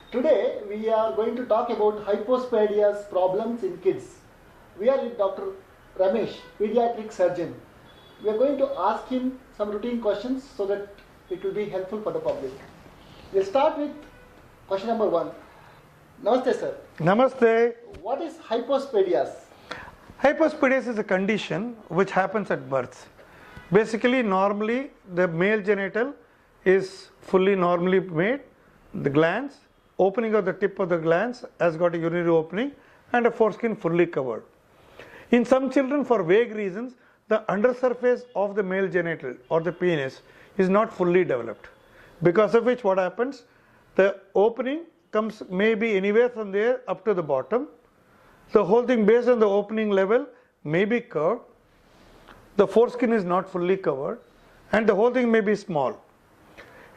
Today we are going to talk about hypospadias problems in kids. We are with Dr. Ramesh, pediatric surgeon. We are going to ask him some routine questions so that it will be helpful for the public. We'll start with question number 1. Namaste sir. Namaste. What is hypospadias? Hypospadias is a condition which happens at birth. Basically, normally the male genital is fully normally made. The glands, opening of the tip of the glands has got a urinary opening and a foreskin fully covered. In some children, for vague reasons, the undersurface of the male genital or the penis is not fully developed. Because of which what happens, the opening comes maybe anywhere from there up to the bottom. The whole thing based on the opening level may be curved. The foreskin is not fully covered and the whole thing may be small.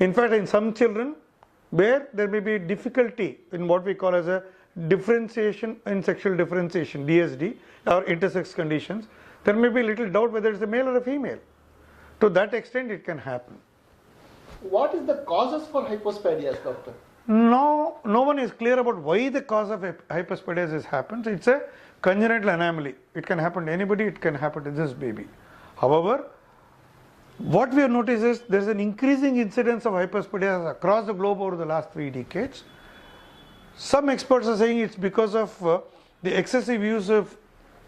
In fact, in some children where there may be difficulty in what we call as a differentiation in sexual differentiation, DSD, or intersex conditions, there may be little doubt whether it's a male or a female. To that extent it can happen. What is the causes for hypospadias, doctor? No one is clear about why the cause of hypospadias happens. It's a congenital anomaly. It can happen to anybody, it can happen to this baby. However, what we have noticed is there is an increasing incidence of hypospadias across the globe over the last 3 decades. Some experts are saying it's because of the excessive use of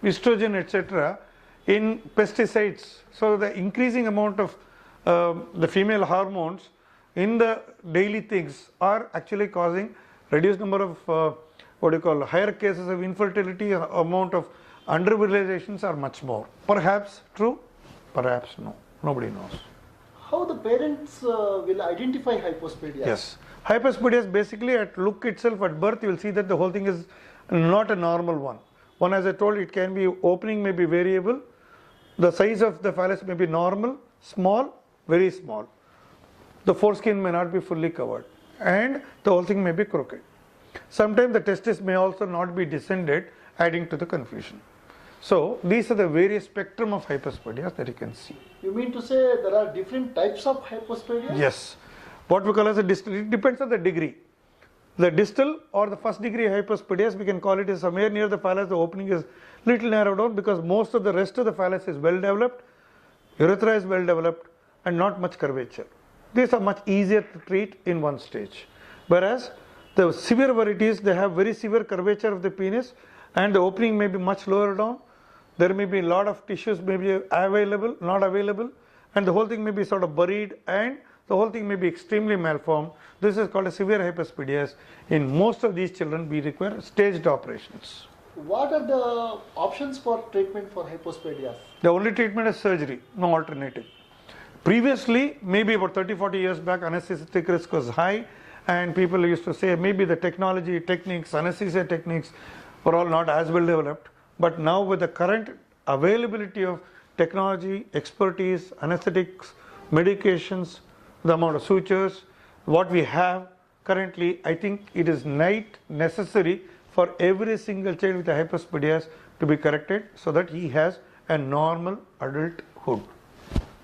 estrogen, etc. in pesticides. So the increasing amount of the female hormones in the daily things are actually causing reduced number of higher cases of infertility. Amount of underfertilizations are much more. Perhaps true, perhaps no. Nobody knows. How the parents will identify hypospadias? Yes. Hypospadias basically at look itself at birth you will see that the whole thing is not a normal one. One, as I told, it can be opening may be variable. The size of the phallus may be normal, small, very small. The foreskin may not be fully covered and the whole thing may be crooked. Sometimes the testis may also not be descended, adding to the confusion. So these are the various spectrum of hypospadias that you can see. You mean to say there are different types of hypospadias? Yes. What we call as a distal, it depends on the degree. The distal or the first degree hypospadias, we can call it is somewhere near the phallus, the opening is little narrowed down because most of the rest of the phallus is well developed, urethra is well developed and not much curvature. These are much easier to treat in one stage. Whereas the severe varieties, they have very severe curvature of the penis and the opening may be much lower down. There may be a lot of tissues may be available, not available, and the whole thing may be sort of buried and the whole thing may be extremely malformed. This is called a severe hypospadias. In most of these children, we require staged operations. What are the options for treatment for hypospadias? The only treatment is surgery, no alternative. Previously, maybe about 30-40 years back, anesthetic risk was high and people used to say maybe the technology, techniques, anesthesia techniques were all not as well developed. But now with the current availability of technology, expertise, anesthetics, medications, the amount of sutures, what we have currently, I think it is necessary for every single child with a hypospadias to be corrected so that he has a normal adulthood.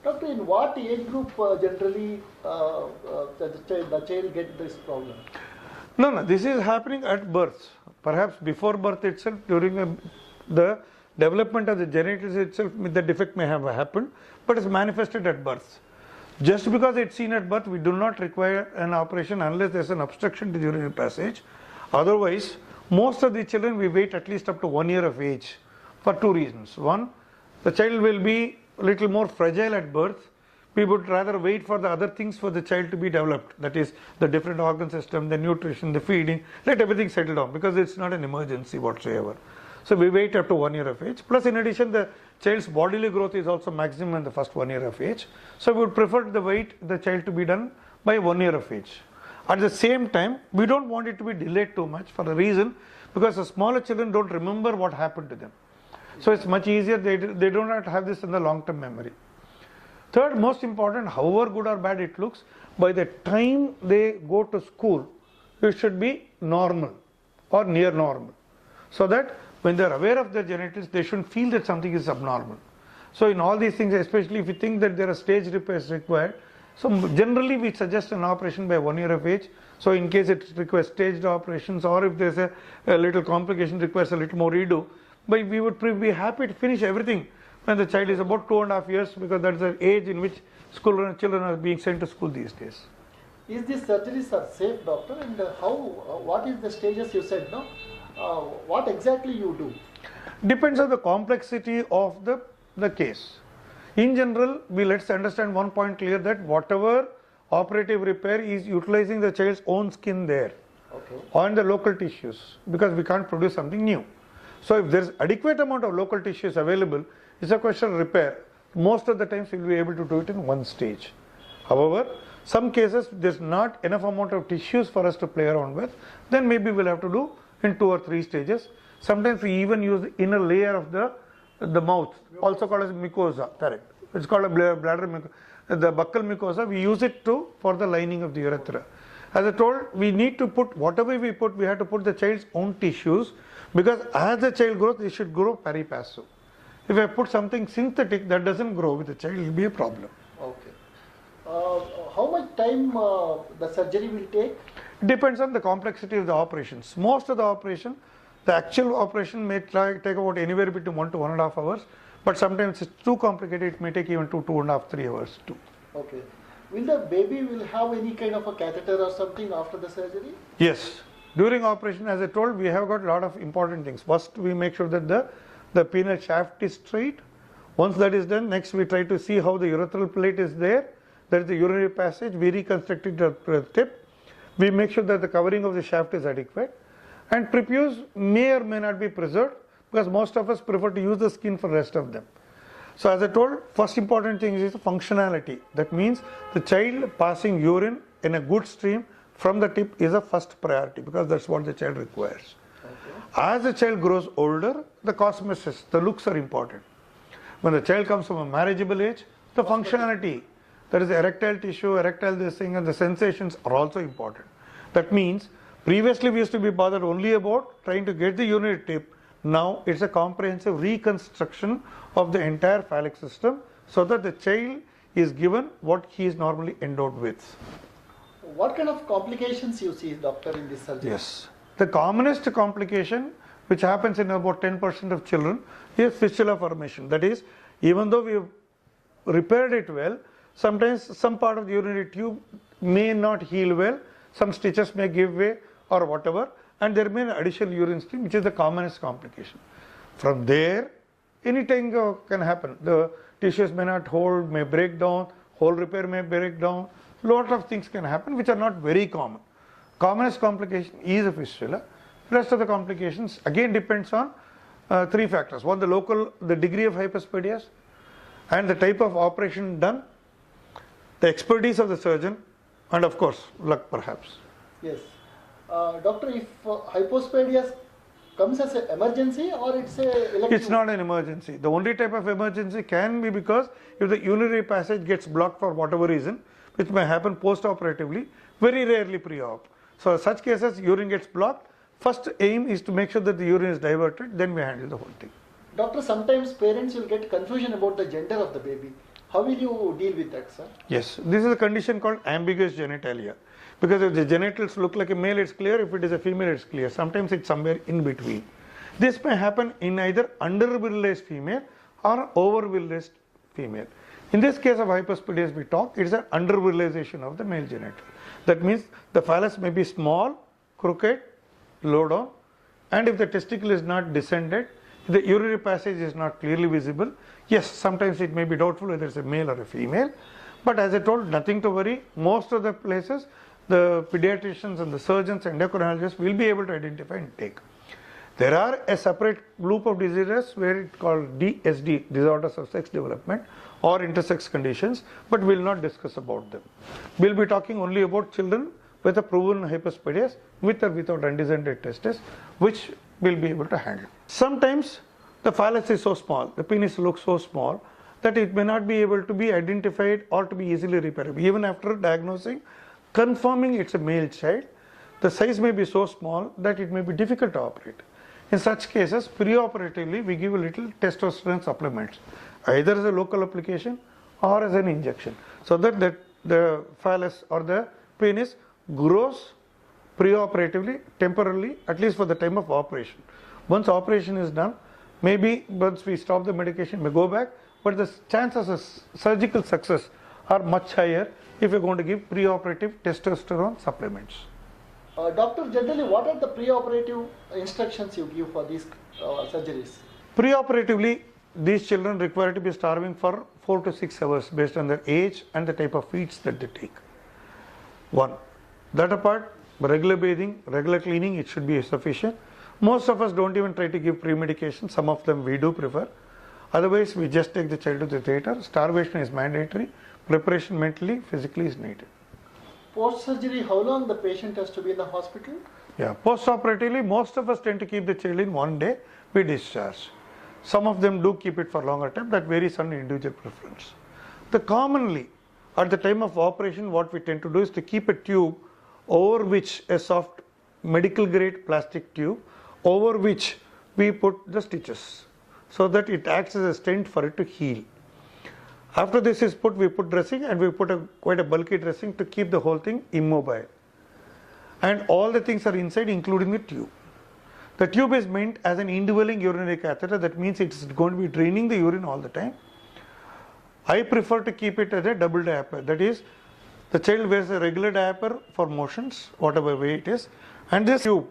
Doctor, in what age group generally the child gets this problem? No, this is happening at birth. Perhaps before birth itself, during the development of the genitals itself, the defect may have happened, but it's manifested at birth. Just because it's seen at birth, we do not require an operation unless there's an obstruction to the urinary passage. Otherwise, most of the children we wait at least up to 1 year of age for 2 reasons. One, the child will be a little more fragile at birth. We would rather wait for the other things for the child to be developed. That is the different organ system, the nutrition, the feeding, let everything settle down because it's not an emergency whatsoever. So we wait up to 1 year of age. Plus in addition, the child's bodily growth is also maximum in the first 1 year of age. So we would prefer the child to be done by 1 year of age. At the same time, we don't want it to be delayed too much for a reason because the smaller children don't remember what happened to them. So it's much easier, they do not have this in the long-term memory. Third, most important, however good or bad it looks, by the time they go to school, it should be normal or near normal. So that when they are aware of their genitals, they shouldn't feel that something is abnormal. So in all these things, especially if you think that there are stage repairs required, So generally we suggest an operation by 1 year of age. So in case it requires staged operations, or if there's a little complication requires a little more redo, but we would be happy to finish everything when the child is about 2.5 years, because that's the age in which children are being sent to school these days. Is these surgeries are safe, doctor? And what is the stages you said, no? What exactly you do? Depends on the complexity of the case. In general, let's understand one point clear, that whatever operative repair is utilizing the child's own skin there, Okay. on the local tissues, because we can't produce something new. So if there is adequate amount of local tissues available, it's a question of repair. Most of the times we'll be able to do it in one stage. However, some cases there's not enough amount of tissues for us to play around with, then maybe we'll have to do in 2 or 3 stages. Sometimes we even use the inner layer of the mouth, also called as mucosa. Correct. It's called a bladder mucosa. The buccal mucosa, we use it for the lining of the urethra. As I told, we need to put, whatever we put, we have to put the child's own tissues, because as the child grows, it should grow peri-passive. If I put something synthetic that doesn't grow with the child, it will be a problem. Okay. How much time the surgery will take? It depends on the complexity of the operations. Most of the operation, the actual operation may take about anywhere between 1 to 1.5 hours, but sometimes it's too complicated, it may take even 2.5, 3 hours too. Okay. Will the baby will have any kind of a catheter or something after the surgery? Yes. During operation, as I told, we have got a lot of important things. First, we make sure that the penile shaft is straight. Once that is done, next we try to see how the urethral plate is there. There is the urinary passage. We reconstruct it at the tip. We make sure that the covering of the shaft is adequate. And prepuce may or may not be preserved, because most of us prefer to use the skin for the rest of them. So as I told, first important thing is the functionality. That means the child passing urine in a good stream from the tip is a first priority, because that's what the child requires. Okay. As the child grows older, the cosmesis, the looks are important. When the child comes from a marriageable age, the functionality, that is the erectile tissue, erectile this thing, and the sensations are also important. That means previously we used to be bothered only about trying to get the urinary tip. Now it's a comprehensive reconstruction of the entire phallic system, so that the child is given what he is normally endowed with. What kind of complications you see, doctor, in this surgery? Yes. The commonest complication, which happens in about 10% of children, is fistula formation. That is, even though we have repaired it well, sometimes some part of the urinary tube may not heal well, some stitches may give way or whatever, and there may be an additional urine stream, which is the commonest complication. From there, anything can happen. The tissues may not hold, may break down, whole repair may break down. Lot of things can happen which are not very common. Commonest complication is a fistula. Rest of the complications again depends on 3 factors. One, the degree of hypospadias, and the type of operation done, the expertise of the surgeon, and of course luck perhaps. Yes. Doctor, if hypospadias comes as an emergency, or it's a elective? It's not an emergency. The only type of emergency can be because if the urinary passage gets blocked for whatever reason, which may happen post-operatively, very rarely pre-op. So in such cases, urine gets blocked. First aim is to make sure that the urine is diverted, then we handle the whole thing. Doctor, sometimes parents will get confusion about the gender of the baby. How will you deal with that, sir? Yes, this is a condition called ambiguous genitalia. Because if the genitals look like a male, it's clear. If it is a female, it's clear. Sometimes it's somewhere in between. This may happen in either under-virilized female or over-virilized female. In this case of hypospadias we talk, it is an under-virilization of the male genital. That means the phallus may be small, crooked, low down, and if the testicle is not descended, the urinary passage is not clearly visible. Yes, sometimes it may be doubtful whether it's a male or a female, but as I told, nothing to worry. Most of the places, the pediatricians and the surgeons and endocrinologists will be able to identify and take. There are a separate group of diseases where it's called DSD, disorders of sex development, or intersex conditions, but we will not discuss about them. We will be talking only about children with a proven hypospadias, with or without undescended testes, which we will be able to handle. Sometimes the phallus is so small, the penis looks so small, that it may not be able to be identified or to be easily repairable. Even after diagnosing, confirming it's a male child, the size may be so small that it may be difficult to operate. In such cases, preoperatively, we give a little testosterone supplements, either as a local application or as an injection, so that the phallus or the penis grows preoperatively, temporarily, at least for the time of operation. Once operation is done, maybe once we stop the medication, we go back, but the chances of surgical success are much higher if you're going to give preoperative testosterone supplements. Doctor, generally, what are the preoperative instructions you give for these surgeries? Preoperatively, these children require to be starving for 4 to 6 hours based on their age and the type of feeds that they take. One. That apart, regular bathing, regular cleaning, it should be sufficient. Most of us don't even try to give pre-medication. Some of them we do prefer. Otherwise, we just take the child to the theatre. Starvation is mandatory. Preparation mentally, physically is needed. Post-surgery, how long the patient has to be in the hospital? Yeah, post-operatively, most of us tend to keep the child in 1 day, we discharge. Some of them do keep it for longer time, that varies on individual preference. Commonly, at the time of operation, what we tend to do is to keep a tube over which a soft medical grade plastic tube, over which we put the stitches, so that it acts as a stent for it to heal. After this is put, we put dressing, and we put quite a bulky dressing to keep the whole thing immobile. And all the things are inside, including the tube. The tube is meant as an indwelling urinary catheter. That means it's going to be draining the urine all the time. I prefer to keep it as a double diaper. That is, the child wears a regular diaper for motions, whatever way it is, and this tube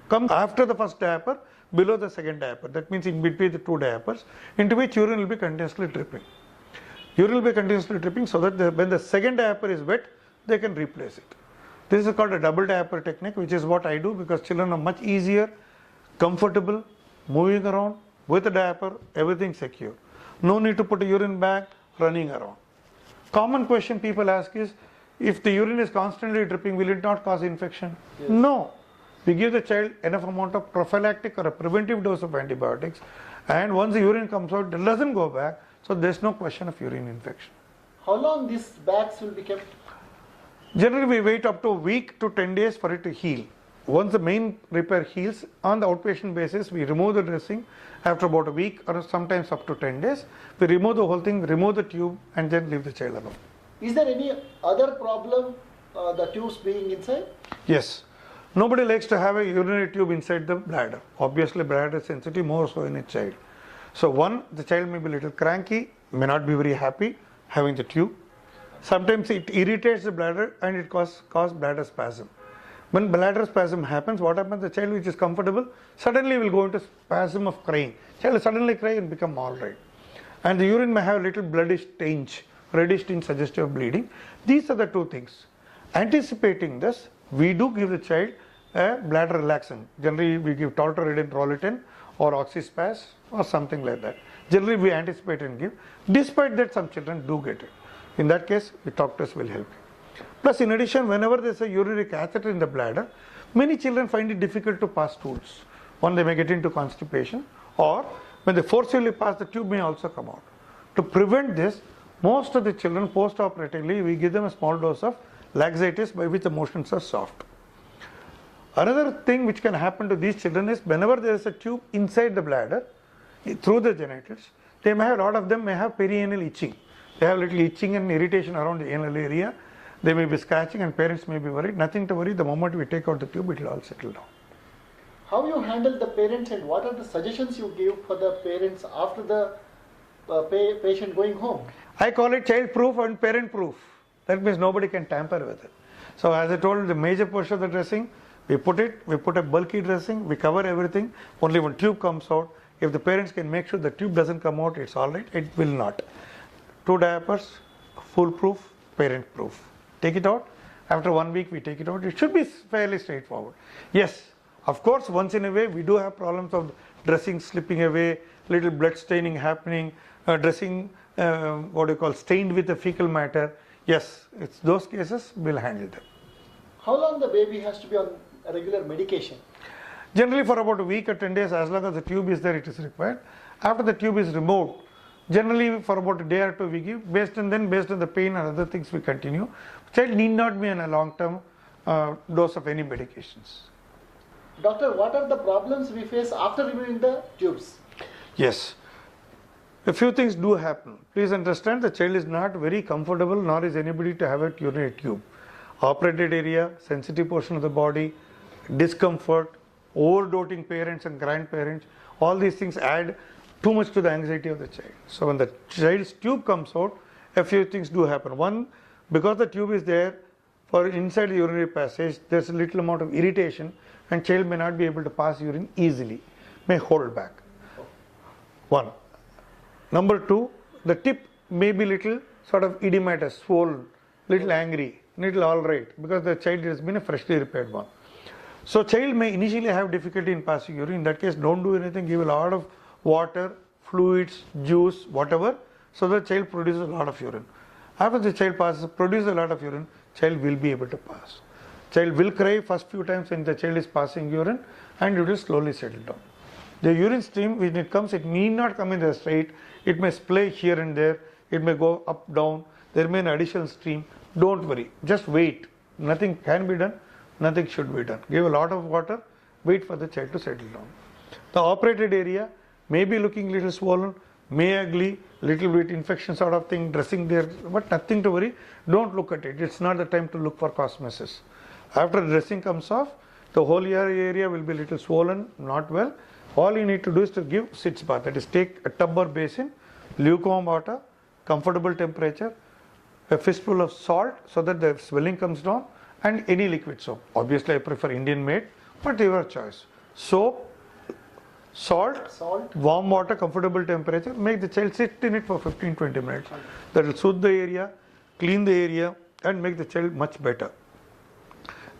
comes after the first diaper, below the second diaper. That means in between the 2 diapers, into which urine will be continuously dripping. Urine will be continuously dripping so that when the second diaper is wet, they can replace it. This is called a double diaper technique, which is what I do because children are much easier, comfortable, moving around with a diaper, everything secure. No need to put a urine bag, running around. Common question people ask is, if the urine is constantly dripping, will it not cause infection? Yes. No. We give the child enough amount of prophylactic or a preventive dose of antibiotics, and once the urine comes out, it doesn't go back, so there's no question of urine infection. How long these bags will be kept? Generally, we wait up to a week to 10 days for it to heal. Once the main repair heals, on the outpatient basis, we remove the dressing after about a week or sometimes up to 10 days. We remove the whole thing, remove the tube, and then leave the child alone. Is there any other problem, the tubes being inside? Yes. Nobody likes to have a urinary tube inside the bladder. Obviously, bladder is sensitive, more so in a child. So one, the child may be a little cranky, may not be very happy having the tube. Sometimes it irritates the bladder and it causes bladder spasm. When bladder spasm happens, what happens? The child which is comfortable suddenly will go into spasm of crying. Child will suddenly cry and become all right. And the urine may have a little bloodish tinge, reddish tinge suggestive of bleeding. These are the 2 things. Anticipating this, we do give the child a bladder relaxant. Generally, we give tolterodine, Rolitan or Oxyspas or something like that. Generally, we anticipate and give. Despite that, some children do get it. In that case, the doctors will help you. Plus, in addition, whenever there is a urinary catheter in the bladder, many children find it difficult to pass stools. One, they may get into constipation, or when they forcibly pass, the tube may also come out. To prevent this, most of the children post-operatively, we give them a small dose of laxatives by which the motions are soft. Another thing which can happen to these children is whenever there is a tube inside the bladder, through the genitals, they may have, a lot of them may have perianal itching. They have little itching and irritation around the anal area. They may be scratching and parents may be worried. Nothing to worry. The moment we take out the tube, it will all settle down. How you handle the parents and what are the suggestions you give for the parents after the patient going home? I call it child proof and parent proof. That means nobody can tamper with it. So as I told you, the major portion of the dressing, we put a bulky dressing, we cover everything. Only when tube comes out, if the parents can make sure the tube doesn't come out, it's all right. It will not. 2 diapers, foolproof, parent proof. Take it out. After 1 week, we take it out. It should be fairly straightforward. Yes, of course, once in a way, we do have problems of dressing slipping away, little blood staining happening, dressing, stained with the fecal matter. Yes, it's those cases, we'll handle them. How long the baby has to be on a regular medication? Generally for about a week or 10 days, as long as the tube is there, it is required. After the tube is removed, generally for about a day or 2 we give, based on the pain and other things we continue. Child need not be on a long-term dose of any medications. Doctor, what are the problems we face after removing the tubes? Yes. A few things do happen. Please understand the child is not very comfortable, nor is anybody to have a urinary tube. Operated area, sensitive portion of the body, discomfort, overdoting parents and grandparents, all these things add too much to the anxiety of the child. So when the child's tube comes out, a few things do happen. One, because the tube is there for inside the urinary passage, there's a little amount of irritation and child may not be able to pass urine easily, may hold back. One. Number two, the tip may be little sort of edematous, swollen, little angry, little alright, because the child has been a freshly repaired one. So child may initially have difficulty in passing urine. In that case, don't do anything, give a lot of water, fluids, juice, whatever, so the child produces a lot of urine. After the child produces a lot of urine, child will be able to pass. Child will cry first few times when the child is passing urine, and it will slowly settle down. The urine stream, when it comes, it need not come in the straight. It may splay here and there. It may go up, down. There may be an additional stream. Don't worry. Just wait. Nothing can be done. Nothing should be done. Give a lot of water. Wait for the child to settle down. The operated area may be looking little swollen, may ugly, little bit infection sort of thing, dressing there, but nothing to worry. Don't look at it. It's not the time to look for cosmesis. After dressing comes off, the whole area will be little swollen, not well. All you need to do is to give sitz bath. That is, take a tub or basin, lukewarm water, comfortable temperature, a fistful of salt so that the swelling comes down, and any liquid soap. Obviously, I prefer Indian made, but your choice. Soap, salt, warm water, comfortable temperature. Make the child sit in it for 15-20 minutes. That will soothe the area, clean the area, and make the child much better.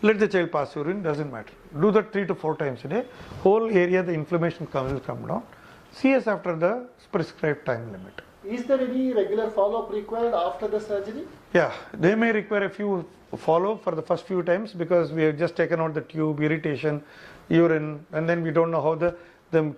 Let the child pass urine, doesn't matter. Do that 3 to 4 times a day. Whole area, the inflammation will come down. See us after the prescribed time limit. Is there any regular follow-up required after the surgery? Yeah, they may require a few follow-up for the first few times because we have just taken out the tube, irritation, urine, and then we don't know how the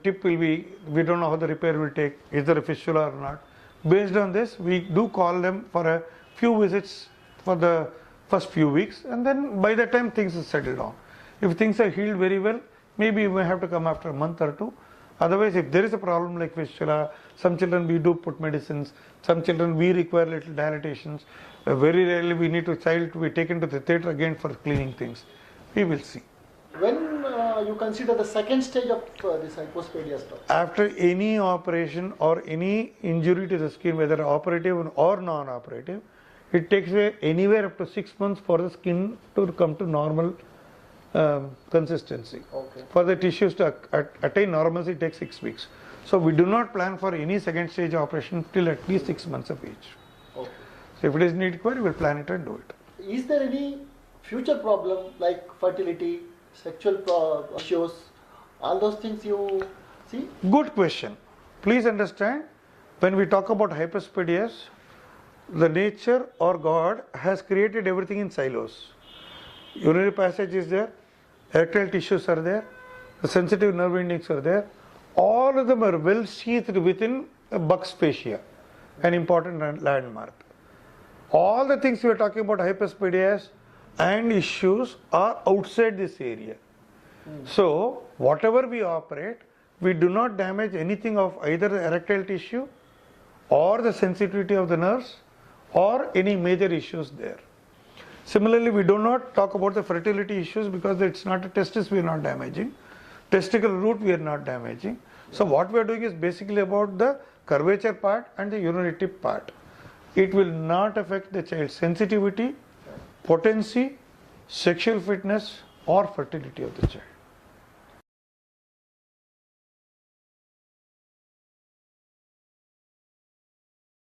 tip will be, we don't know how the repair will take, is there a fistula or not. Based on this, we do call them for a few visits for the first few weeks, and then by the time things are settled down. If things are healed very well, maybe you may have to come after a month or two. Otherwise, if there is a problem like fistula, some children we do put medicines, some children we require little dilatations. Very rarely we need child to be taken to the theatre again for cleaning things. We will see. When you consider the second stage of this hypospadias? After any operation or any injury to the skin, whether operative or non-operative, it takes anywhere up to 6 months for the skin to come to normal consistency. Okay. For the tissues to attain normalcy, it takes 6 weeks. So we do not plan for any second stage operation till at least 6 months of age. Okay. So if it is need required, we will plan it and do it. Is there any future problem like fertility, sexual issues, all those things you see? Good question. Please understand, when we talk about hypospadias, the nature or God has created everything in silos. Urinary passage is there, erectile tissues are there, the sensitive nerve endings are there. All of them are well sheathed within a buccal fascia, an important landmark. All the things we are talking about hypospadias and issues are outside this area. So, whatever we operate, we do not damage anything of either the erectile tissue or the sensitivity of the nerves or any major issues there. Similarly, we do not talk about the fertility issues because it's not a testis we are not damaging. Testicle root we are not damaging. So what we are doing is basically about the curvature part and the urinary tip part. It will not affect the child's sensitivity, potency, sexual fitness or fertility of the child.